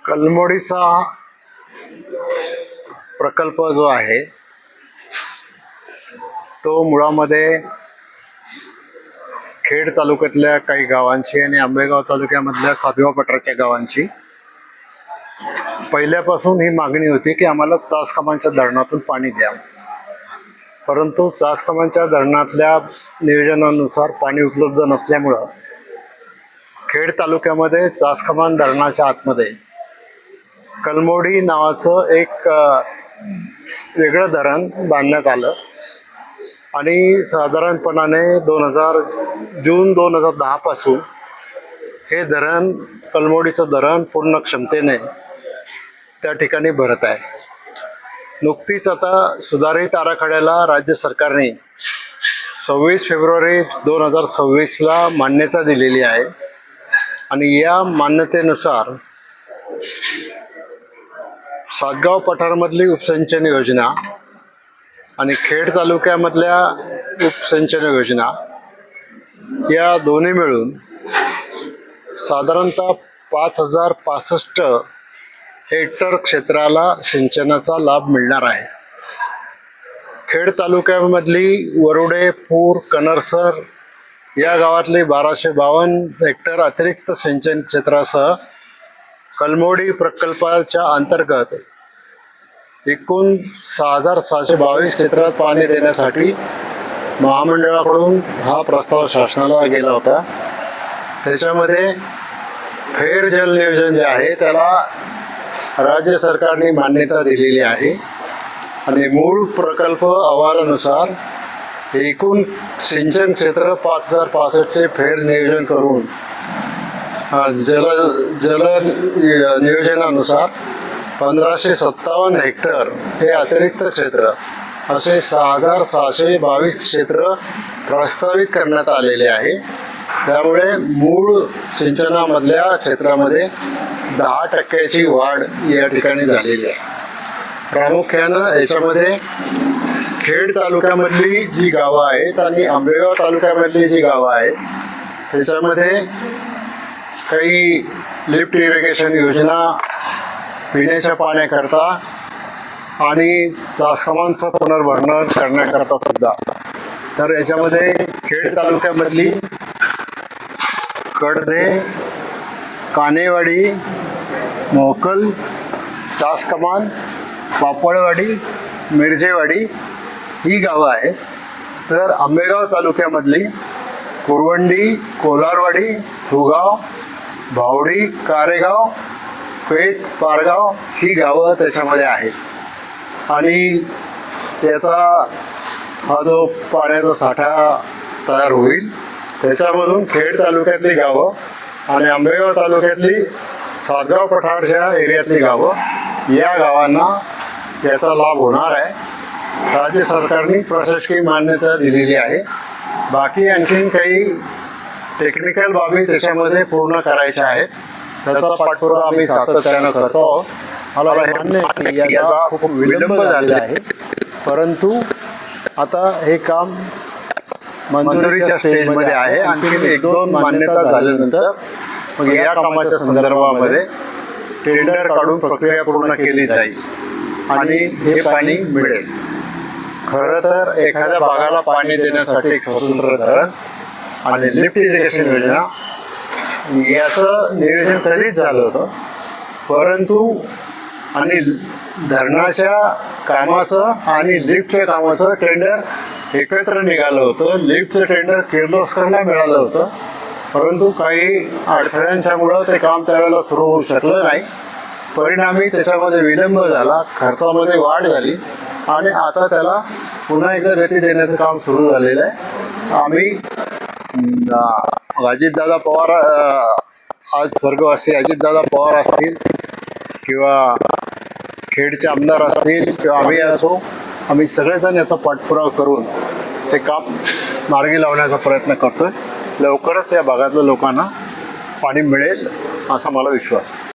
कलमोडीचा प्रकल्प जो आहे तो मुळामध्ये खेड तालुक्यातल्या काही गावांची आणि आंबेगाव तालुक्यामधल्या सातगाव पठाराच्या गावांची पहिल्यापासून ही मागणी होती की आम्हाला चासकमांच्या धरणातून पाणी द्या. परंतु चासकमांच्या धरणातल्या नियोजनानुसार पाणी उपलब्ध नसल्यामुळं खेड तालुक्यामध्ये चासकमान धरणाच्या आतमध्ये कलमोडी नावाचं एक वेगळं धरण बांधण्यात आलं आणि साधारणपणाने जून 2010 पासून हे धरण कलमोडीचं धरण पूर्ण क्षमतेने त्या ठिकाणी भरत आहे. नुकतीच आता सुधारित आराखड्याला राज्य सरकारने 26 फेब्रुवारी 2026ला मान्यता दिलेली आहे आणि या मान्यतेनुसार सातगाव पठारमधली उपसिंचन योजना आणि खेड तालुक्यामधल्या उपसिंचन योजना या दोन्ही मिळून साधारणतः 5065 हेक्टर क्षेत्राला सिंचनाचा लाभ मिळणार आहे. खेड तालुक्यामधली वरुडे, पूर, कनरसर या गावातली 1252 हेक्टर अतिरिक्त सिंचन क्षेत्रासह कलमोडी प्रकल्पाच्या अंतर्गत एकूण 6622 क्षेत्रात पाणी देण्यासाठी महामंडळाकडून हा प्रस्ताव शासनाला गेला होता. त्याच्यामध्ये फेर जल नियोजन जे आहे त्याला राज्य सरकारने मान्यता दिलेली आहे आणि मूळ प्रकल्प अहवालानुसार एकूण सिंचन क्षेत्र 5065चे फेर नियोजन करून जल नियोजनानुसार 1557 हेक्टर हे अतिरिक्त क्षेत्र असे 6622 क्षेत्र प्रस्तावित करण्यात आलेले आहे. त्यामुळे मूळ सिंचनामधल्या क्षेत्रामध्ये 10% वाढ या ठिकाणी झालेली आहे. प्रामुख्यानं याच्यामध्ये खेड तालुक्यामधली जी गावं आहेत आणि आंबेगाव तालुक्यामधली जी गावं आहेत त्याच्यामध्ये काही लिफ्ट इरिगेशन योजना पिण्याच्या पाण्याकरता आणि चासकमांचं पुनर्भरण करण्याकरता सुद्धा. तर याच्यामध्ये खेड तालुक्यामधली कडदे, कानेवाडी, मोहकल, चासकमान, पापळवाडी, मिरजेवाडी ही गावं आहेत. तर आंबेगाव तालुक्यामधली कुरवंडी, कोलारवाडी, थुगाव, भावडी, कारेगाव, पेठ, पारगाव ही गावं त्याच्यामध्ये आहेत आणि याचा हा जो पाण्याचा साठा तयार होईल त्याच्यामधून खेड तालुक्यातली गावं आणि आंबेगाव तालुक्यातली सातगाव पठारच्या एरियातली गावं या गावांना याचा लाभ होणार आहे. राज्य सरकारने प्रशासकीय मान्यता दिलेली आहे. बाकी आणखीन काही टेक्निकल बाबी त्याच्यामध्ये पूर्ण करायच्या आहेत. त्याचा पाठपुरावा आम्ही सातत्यानं करतो आहोत. मला हे मान्य आहे की याला खूप विलंब झालेला आहे, परंतु आता हे काम मंजुरीच्या स्टेजमध्ये आहे. आणखी 1-2 मान्यता झाल्यानंतर मग या कामाच्या संदर्भामध्ये टेंडर काढून प्रक्रिया पूर्ण केली जाईल आणि हे पाणी मिळेल. खरं तर एखाद्या भागाला पाणी देण्यासाठी स्वतंत्र धरण आणि लिफ्ट इरिगेशन योजना याचं नियोजन कधीच झालं होतं, परंतु आणि धरणाच्या कामाचं आणि लिफ्टच्या कामाचं टेंडर एकत्र निघालं होतं. लिफ्टचं टेंडर किर्लोस्करला मिळालं होतं, परंतु काही अडथळ्यांच्यामुळं ते काम त्यावेळेला सुरू होऊ शकलं नाही. परिणामी त्याच्यामध्ये विलंब झाला, खर्चामध्ये वाढ झाली आणि आता त्याला पुन्हा एकदा गती देण्याचं काम सुरू झालेलं आहे. आम्ही अजितदादा पवार, आज स्वर्गवासी अजितदादा पवार असतील किंवा खेडचे आमदार असतील किंवा आम्ही असो, आम्ही सगळेजण याचा पाठपुरावा करून ते काम मार्गी लावण्याचा प्रयत्न करतोय. लवकरच या भागातल्या लोकांना पाणी मिळेल असा मला विश्वास आहे.